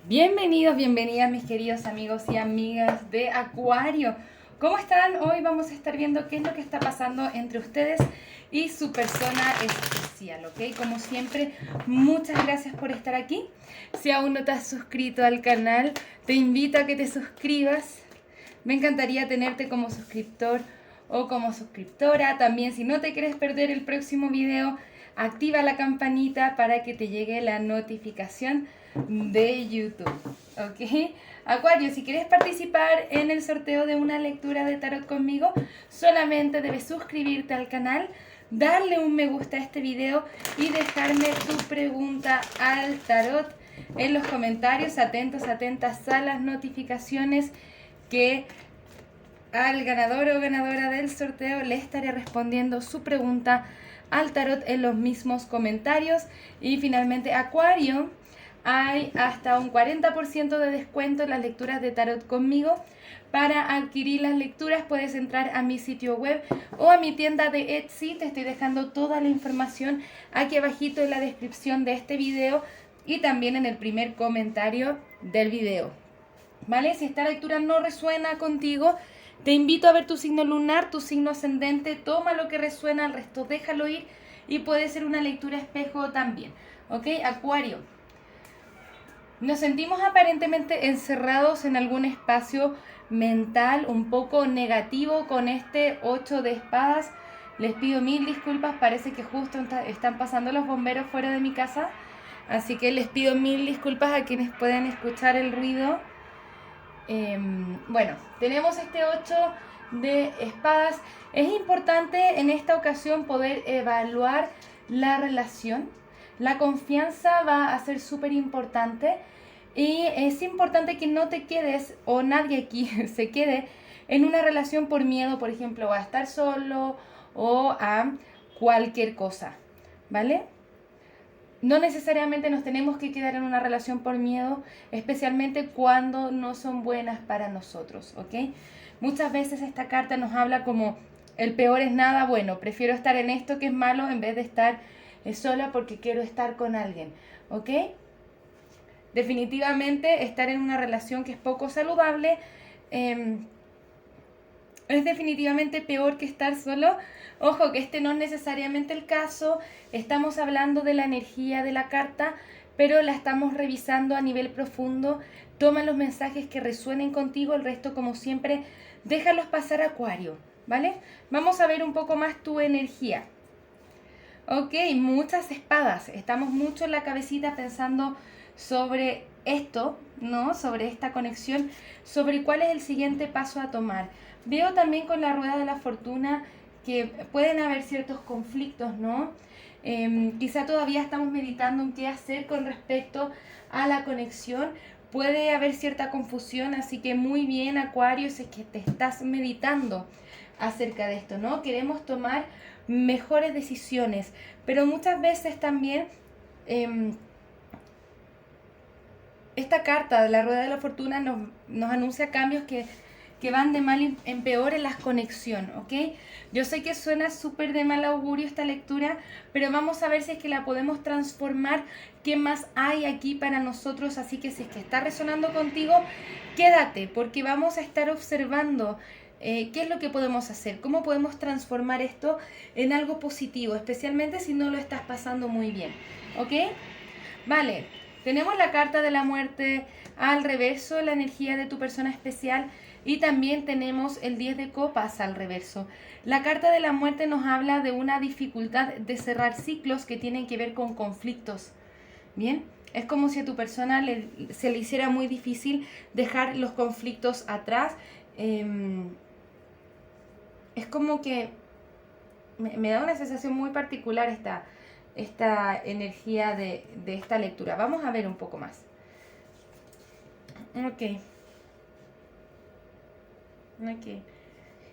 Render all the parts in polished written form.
Bienvenidos, bienvenidas mis queridos amigos y amigas de Acuario. ¿Cómo están? Hoy vamos a estar viendo qué es lo que está pasando entre ustedes y su persona especial, ¿ok? Como siempre, muchas gracias por estar aquí. Si aún no te has suscrito al canal, te invito a que te suscribas. Me encantaría tenerte como suscriptor o como suscriptora. También, si no te quieres perder el próximo video, activa la campanita para que te llegue la notificación de YouTube, ¿ok? Acuario, si quieres participar en el sorteo de una lectura de tarot conmigo, solamente debes suscribirte al canal, darle un me gusta a este video y dejarme tu pregunta al tarot en los comentarios. Atentos, atentas a las notificaciones, que al ganador o ganadora del sorteo le estaré respondiendo su pregunta al tarot en los mismos comentarios. Y finalmente, Acuario, hay hasta un 40% de descuento en las lecturas de tarot conmigo. Para adquirir las lecturas puedes entrar a mi sitio web o a mi tienda de Etsy. Te estoy dejando toda la información aquí abajito en la descripción de este video y también en el primer comentario del video, ¿vale? Si esta lectura no resuena contigo, te invito a ver tu signo lunar, tu signo ascendente. Toma lo que resuena, el resto déjalo ir, y puede ser una lectura espejo también, ¿ok? Acuario, nos sentimos aparentemente encerrados en algún espacio mental un poco negativo con este 8 de espadas. Les pido mil disculpas, parece que justo están pasando los bomberos fuera de mi casa, así que les pido mil disculpas a quienes pueden escuchar el ruido. Bueno, tenemos este 8 de espadas. Es importante en esta ocasión poder evaluar la relación. La confianza va a ser súper importante. Y es importante que no te quedes, o nadie aquí se quede, en una relación por miedo, por ejemplo, a estar solo o a cualquier cosa, ¿vale? No necesariamente nos tenemos que quedar en una relación por miedo, especialmente cuando no son buenas para nosotros, ¿ok? Muchas veces esta carta nos habla como el peor es nada bueno, prefiero estar en esto que es malo en vez de estar sola porque quiero estar con alguien, ¿ok? Definitivamente estar en una relación que es poco saludable es definitivamente peor que estar solo. Ojo que este no es necesariamente el caso, estamos hablando de la energía de la carta, pero la estamos revisando a nivel profundo. Toma los mensajes que resuenen contigo, el resto, como siempre, déjalos pasar, Acuario, ¿vale? Vamos a ver un poco más tu energía. Ok, muchas espadas, estamos mucho en la cabecita pensando sobre esto, ¿no? Sobre esta conexión, sobre cuál es el siguiente paso a tomar. Veo también con la rueda de la fortuna que pueden haber ciertos conflictos, ¿no? Quizá todavía estamos meditando en qué hacer con respecto a la conexión. Puede haber cierta confusión, así que muy bien, Acuario, si es que te estás meditando acerca de esto, ¿no? Queremos tomar mejores decisiones, pero muchas veces también esta carta de la rueda de la fortuna nos anuncia cambios que van de mal en peor en las conexiones, ¿ok? Yo sé que suena súper de mal augurio esta lectura, pero vamos a ver si es que la podemos transformar, qué más hay aquí para nosotros. Así que si es que está resonando contigo, quédate, porque vamos a estar observando qué es lo que podemos hacer, cómo podemos transformar esto en algo positivo, especialmente si no lo estás pasando muy bien, ¿ok? Vale, tenemos la carta de la muerte al reverso, la energía de tu persona especial, y también tenemos el 10 de copas al reverso. La carta de la muerte nos habla de una dificultad de cerrar ciclos que tienen que ver con conflictos. Bien, es como si a tu persona se le hiciera muy difícil dejar los conflictos atrás. Es como que me da una sensación muy particular esta energía de esta lectura. Vamos a ver un poco más. Ok.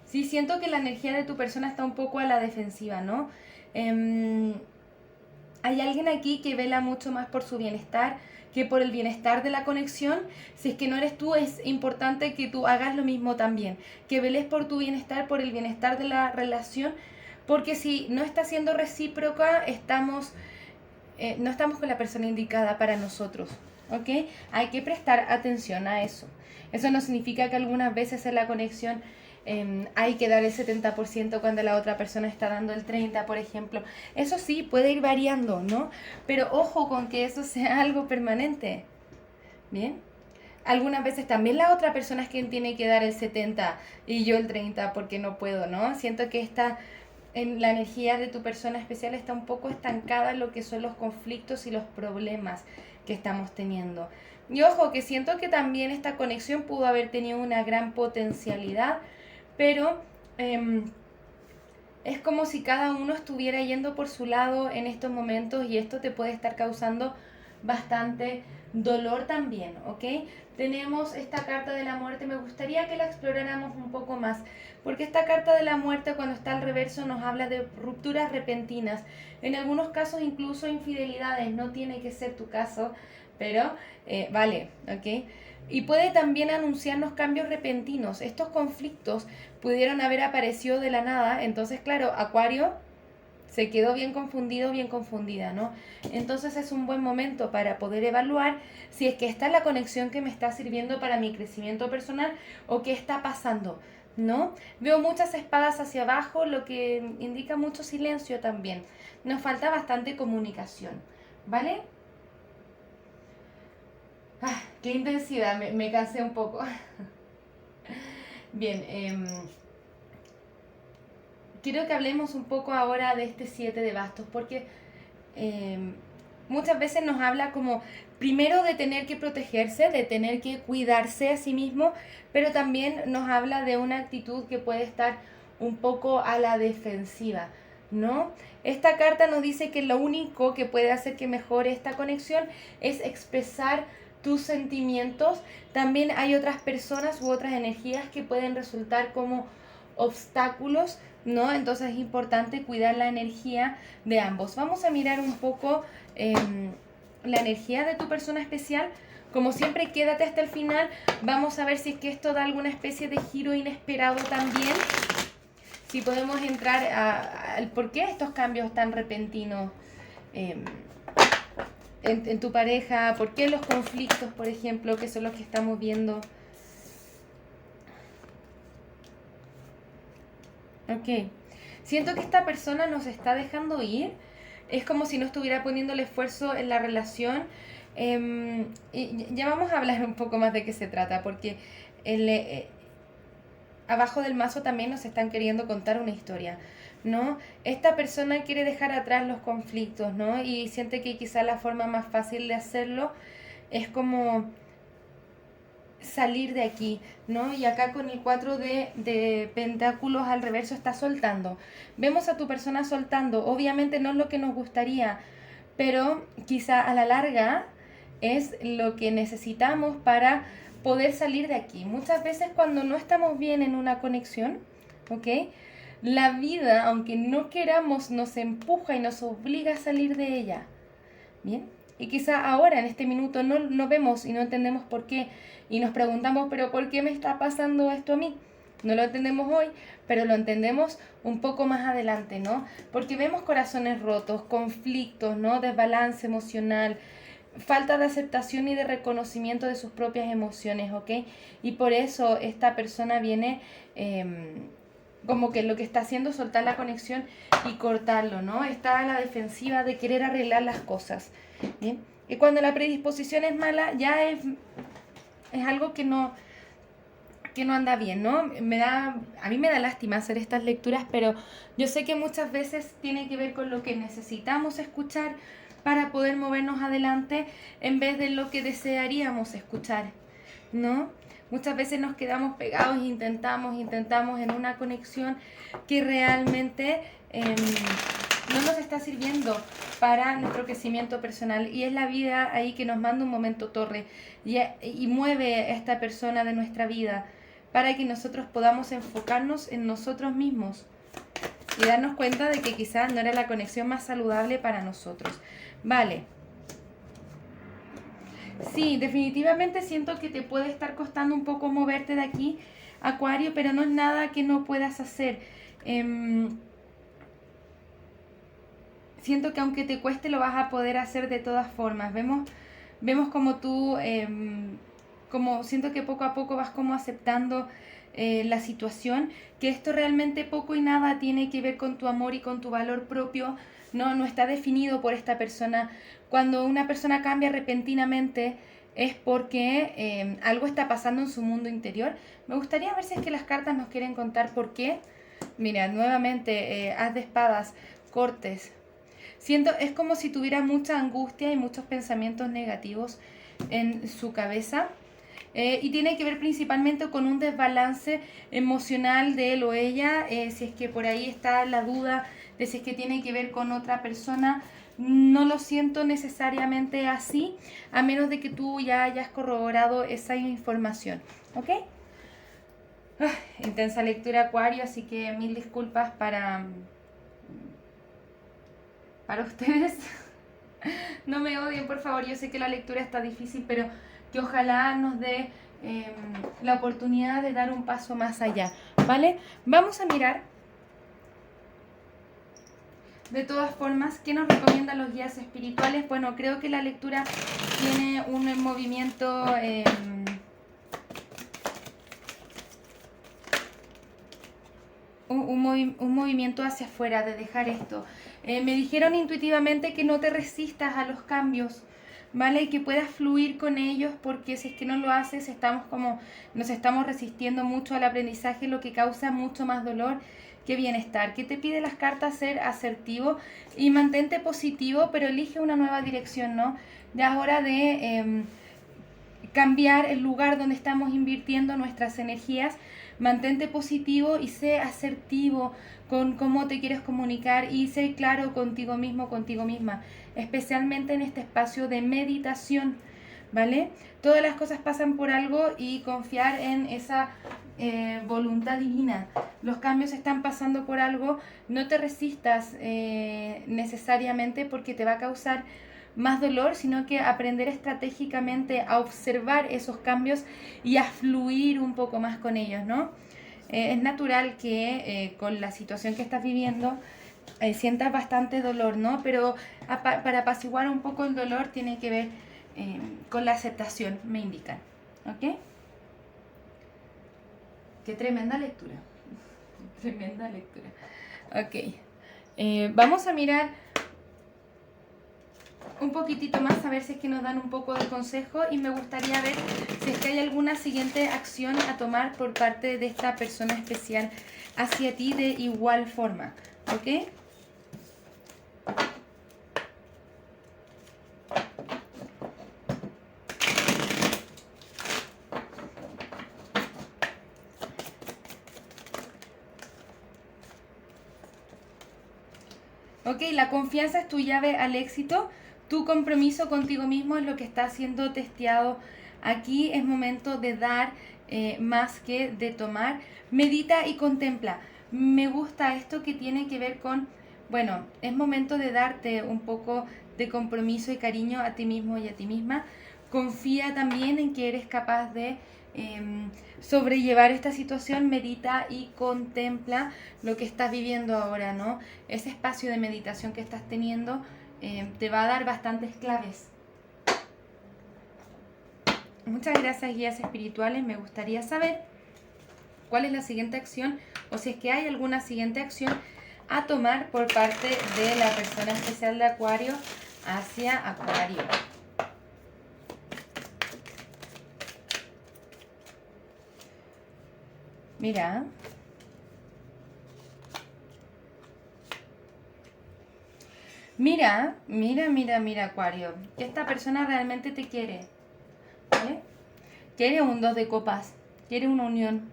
Sí, siento que la energía de tu persona está un poco a la defensiva, ¿no? Hay alguien aquí que vela mucho más por su bienestar que por el bienestar de la conexión. Si es que no eres tú, es importante que tú hagas lo mismo también, que veles por tu bienestar, por el bienestar de la relación, porque si no está siendo recíproca, no estamos con la persona indicada para nosotros, ¿ok? Hay que prestar atención a eso. Eso no significa que algunas veces en la conexión hay que dar el 70% cuando la otra persona está dando el 30%, por ejemplo. Eso sí, puede ir variando, ¿no? Pero ojo con que eso sea algo permanente, ¿bien? Algunas veces también la otra persona es quien tiene que dar el 70% y yo el 30% porque no puedo, ¿no? Siento que en la energía de tu persona especial está un poco estancada en lo que son los conflictos y los problemas que estamos teniendo. Y ojo, que siento que también esta conexión pudo haber tenido una gran potencialidad, pero es como si cada uno estuviera yendo por su lado en estos momentos y esto te puede estar causando bastante dolor también, ¿ok? Tenemos esta carta de la muerte, me gustaría que la exploráramos un poco más, porque esta carta de la muerte cuando está al reverso nos habla de rupturas repentinas, en algunos casos incluso infidelidades, no tiene que ser tu caso, pero vale, ¿ok? Y puede también anunciarnos cambios repentinos. Estos conflictos pudieron haber aparecido de la nada, entonces claro, Acuario se quedó bien confundido, bien confundida, ¿no? Entonces es un buen momento para poder evaluar si es que esta es la conexión que me está sirviendo para mi crecimiento personal o qué está pasando, ¿no? Veo muchas espadas hacia abajo, lo que indica mucho silencio también. Nos falta bastante comunicación, ¿vale? Ah, qué intensidad, me cansé un poco. Bien, quiero que hablemos un poco ahora de este 7 de bastos, porque muchas veces nos habla como primero de tener que protegerse, de tener que cuidarse a sí mismo, pero también nos habla de una actitud que puede estar un poco a la defensiva, ¿no? Esta carta nos dice que lo único que puede hacer que mejore esta conexión es expresar tus sentimientos. También hay otras personas u otras energías que pueden resultar como obstáculos, ¿no? Entonces es importante cuidar la energía de ambos. Vamos a mirar un poco la energía de tu persona especial. Como siempre, quédate hasta el final. Vamos a ver si es que esto da alguna especie de giro inesperado también. Si podemos entrar al por qué estos cambios tan repentinos en tu pareja, por qué los conflictos, por ejemplo, que son los que estamos viendo. Ok. Siento que esta persona nos está dejando ir. Es como si no estuviera poniendo el esfuerzo en la relación. Y ya vamos a hablar un poco más de qué se trata, porque abajo del mazo también nos están queriendo contar una historia, ¿no? Esta persona quiere dejar atrás los conflictos, ¿no? Y siente que quizá la forma más fácil de hacerlo es como salir de aquí, ¿no? Y acá con el 4 de pentáculos al reverso está soltando. Vemos a tu persona soltando. Obviamente no es lo que nos gustaría, pero quizá a la larga es lo que necesitamos para poder salir de aquí. Muchas veces cuando no estamos bien en una conexión, ¿ok? La vida, aunque no queramos, nos empuja y nos obliga a salir de ella. ¿Bien? Y quizá ahora, en este minuto, no vemos y no entendemos por qué. Y nos preguntamos, pero ¿por qué me está pasando esto a mí? No lo entendemos hoy, pero lo entendemos un poco más adelante, ¿no? Porque vemos corazones rotos, conflictos, ¿no? Desbalance emocional, falta de aceptación y de reconocimiento de sus propias emociones, ¿ok? Y por eso esta persona viene como que lo que está haciendo es soltar la conexión y cortarlo, ¿no? Está a la defensiva de querer arreglar las cosas, ¿bien? Y cuando la predisposición es mala, ya es algo que no anda bien, ¿no? A mí me da lástima hacer estas lecturas, pero yo sé que muchas veces tiene que ver con lo que necesitamos escuchar para poder movernos adelante en vez de lo que desearíamos escuchar, ¿no? Muchas veces nos quedamos pegados e intentamos en una conexión que realmente no nos está sirviendo para nuestro crecimiento personal, y es la vida ahí que nos manda un momento torre y mueve a esta persona de nuestra vida para que nosotros podamos enfocarnos en nosotros mismos y darnos cuenta de que quizás no era la conexión más saludable para nosotros. Vale. Sí, definitivamente siento que te puede estar costando un poco moverte de aquí, Acuario, pero no es nada que no puedas hacer. siento que aunque te cueste lo vas a poder hacer de todas formas. Vemos como tú, como siento que poco a poco vas como aceptando la situación, que esto realmente poco y nada tiene que ver con tu amor y con tu valor propio, no está definido por esta persona. Cuando una persona cambia repentinamente es porque algo está pasando en su mundo interior. Me gustaría ver si es que las cartas nos quieren contar por qué. Mira, nuevamente, haz de espadas, cortes. Siento, es como si tuviera mucha angustia y muchos pensamientos negativos en su cabeza. Y tiene que ver principalmente con un desbalance emocional de él o ella, si es que por ahí está la duda de si es que tiene que ver con otra persona. No lo siento necesariamente así, a menos de que tú ya hayas corroborado esa información, ¿ok? Intensa lectura, Acuario, así que mil disculpas para ustedes. No me odien, por favor. Yo sé que la lectura está difícil, pero que ojalá nos dé la oportunidad de dar un paso más allá, ¿vale? Vamos a mirar, de todas formas, ¿qué nos recomiendan los guías espirituales? Bueno, creo que la lectura tiene un movimiento... un movimiento hacia afuera, de dejar esto. Me dijeron intuitivamente que no te resistas a los cambios, ¿vale? Y que puedas fluir con ellos, porque si es que no lo haces, nos estamos resistiendo mucho al aprendizaje, lo que causa mucho más dolor que bienestar. ¿Qué te pide las cartas? Ser asertivo y mantente positivo, pero elige una nueva dirección, ¿no? Ya es hora de cambiar el lugar donde estamos invirtiendo nuestras energías. Mantente positivo y sé asertivo con cómo te quieres comunicar y sé claro contigo mismo, contigo misma, especialmente en este espacio de meditación, ¿vale? Todas las cosas pasan por algo y confiar en esa voluntad divina. Los cambios están pasando por algo, no te resistas necesariamente porque te va a causar más dolor, sino que aprender estratégicamente a observar esos cambios y a fluir un poco más con ellos, ¿no? Es natural que con la situación que estás viviendo sientas bastante dolor, ¿no? Pero para apaciguar un poco el dolor tiene que ver con la aceptación, me indican, ¿ok? Qué tremenda lectura, tremenda lectura. Ok, vamos a mirar un poquitito más, a ver si es que nos dan un poco de consejo, y me gustaría ver si es que hay alguna siguiente acción a tomar por parte de esta persona especial hacia ti de igual forma, ¿ok? Ok, la confianza es tu llave al éxito. Tu compromiso contigo mismo es lo que está siendo testeado. Aquí es momento de dar más que de tomar. Medita y contempla. Me gusta esto que tiene que ver con, bueno, es momento de darte un poco de compromiso y cariño a ti mismo y a ti misma. Confía también en que eres capaz de sobrellevar esta situación. Medita y contempla lo que estás viviendo ahora, ¿no? Ese espacio de meditación que estás teniendo te va a dar bastantes claves. Muchas gracias, guías espirituales. Me gustaría saber cuál es la siguiente acción, o si es que hay alguna siguiente acción a tomar por parte de la persona especial de Acuario hacia Acuario. Mira. Mira, Acuario. Que esta persona realmente te quiere. ¿Vale? Quiere un 2 de copas. Quiere una unión,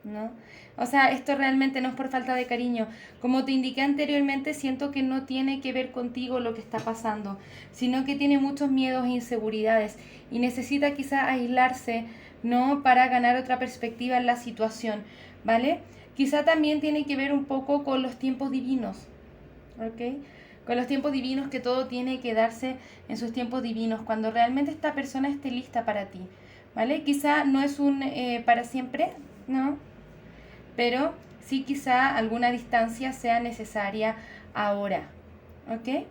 ¿no? O sea, esto realmente no es por falta de cariño. Como te indiqué anteriormente, siento que no tiene que ver contigo lo que está pasando, sino que tiene muchos miedos e inseguridades y necesita quizá aislarse, ¿no? Para ganar otra perspectiva en la situación, ¿vale? Quizá también tiene que ver un poco con los tiempos divinos, ¿ok? Con los tiempos divinos, que todo tiene que darse en sus tiempos divinos, cuando realmente esta persona esté lista para ti, ¿vale? Quizá no es un para siempre, ¿no? Pero sí quizá alguna distancia sea necesaria ahora, ¿ok?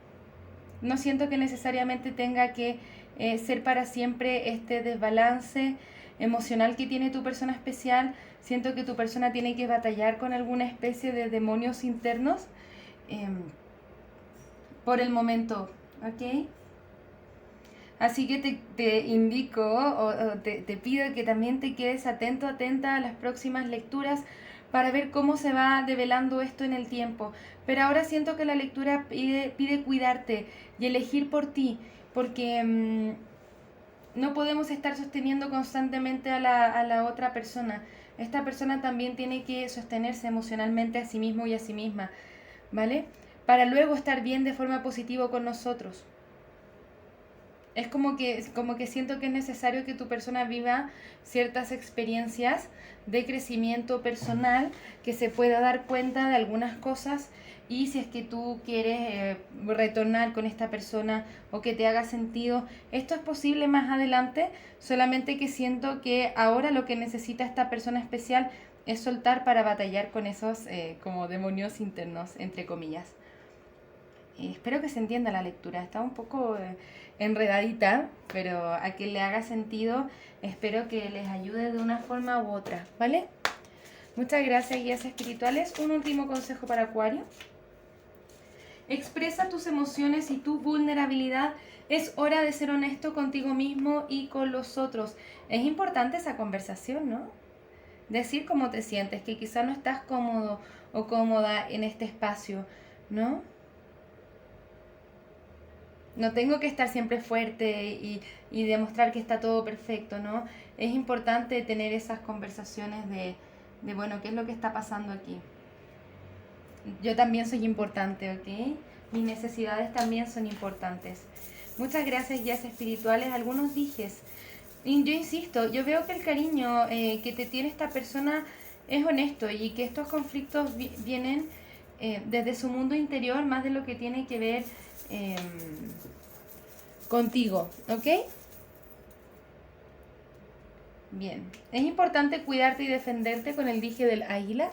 No siento que necesariamente tenga que ser para siempre este desbalance emocional que tiene tu persona especial. Siento que tu persona tiene que batallar con alguna especie de demonios internos em, por el momento, ¿ok? Así que te indico o te pido que también te quedes atento, atenta a las próximas lecturas para ver cómo se va develando esto en el tiempo. Pero ahora siento que la lectura pide cuidarte y elegir por ti, porque no podemos estar sosteniendo constantemente a la otra persona. Esta persona también tiene que sostenerse emocionalmente a sí mismo y a sí misma, ¿vale? Para luego estar bien de forma positiva con nosotros. Es como que siento que es necesario que tu persona viva ciertas experiencias de crecimiento personal, que se pueda dar cuenta de algunas cosas y si es que tú quieres retornar con esta persona o que te haga sentido, esto es posible más adelante, solamente que siento que ahora lo que necesita esta persona especial es soltar para batallar con esos como demonios internos, entre comillas. Espero que se entienda la lectura. Está un poco enredadita, pero a que le haga sentido, espero que les ayude de una forma u otra, ¿vale? Muchas gracias, guías espirituales. Un último consejo para Acuario. Expresa tus emociones y tu vulnerabilidad. Es hora de ser honesto contigo mismo y con los otros. Es importante esa conversación, ¿no? Decir cómo te sientes, que quizá no estás cómodo o cómoda en este espacio, ¿no? No tengo que estar siempre fuerte y demostrar que está todo perfecto, ¿no? Es importante tener esas conversaciones bueno, ¿qué es lo que está pasando aquí? Yo también soy importante, ¿ok? Mis necesidades también son importantes. Muchas gracias, guías espirituales. Algunos dijes. Y yo insisto, yo veo que el cariño que te tiene esta persona es honesto y que estos conflictos vienen desde su mundo interior más de lo que tiene que ver contigo, ¿ok? Bien, es importante cuidarte y defenderte con el dije del águila.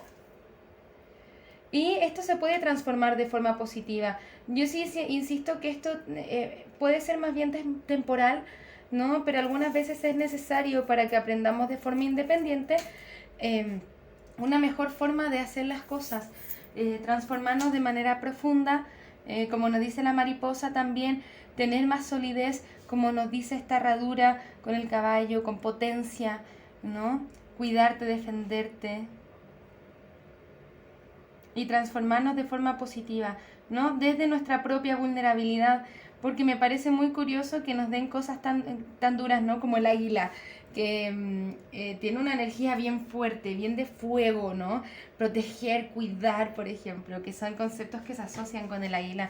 Y esto se puede transformar de forma positiva. Yo sí insisto que esto puede ser más bien temporal, ¿no? Pero algunas veces es necesario para que aprendamos de forma independiente una mejor forma de hacer las cosas, transformarnos de manera profunda, como nos dice la mariposa también, tener más solidez, como nos dice esta herradura con el caballo, con potencia, ¿no? Cuidarte, defenderte y transformarnos de forma positiva, ¿no? Desde nuestra propia vulnerabilidad, porque me parece muy curioso que nos den cosas tan duras, ¿no? Como el águila, que tiene una energía bien fuerte, bien de fuego, ¿no? Proteger, cuidar, por ejemplo, que son conceptos que se asocian con el águila,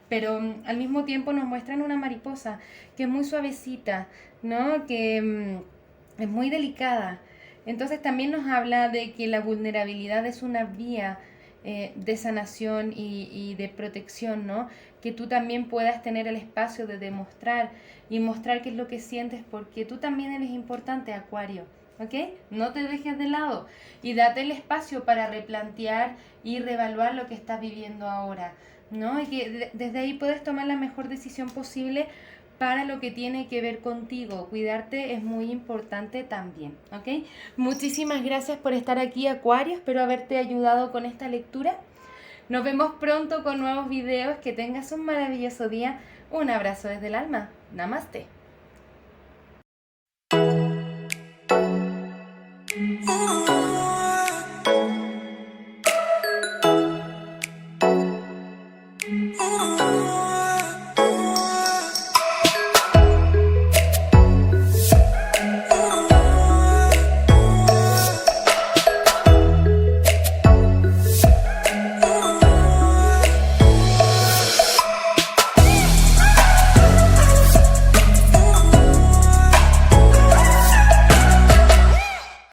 pero al mismo tiempo nos muestran una mariposa que es muy suavecita, ¿no? Que es muy delicada. Entonces también nos habla de que la vulnerabilidad es una vía de sanación y de protección, ¿no? Que tú también puedas tener el espacio de demostrar y mostrar qué es lo que sientes, porque tú también eres importante, Acuario, ¿ok? No te dejes de lado y date el espacio para replantear y reevaluar lo que estás viviendo ahora, ¿no? Y que desde ahí puedes tomar la mejor decisión posible para lo que tiene que ver contigo. Cuidarte es muy importante también, ¿ok? Muchísimas gracias por estar aquí, Acuario. Espero haberte ayudado con esta lectura. Nos vemos pronto con nuevos videos. Que tengas un maravilloso día. Un abrazo desde el alma. Namaste.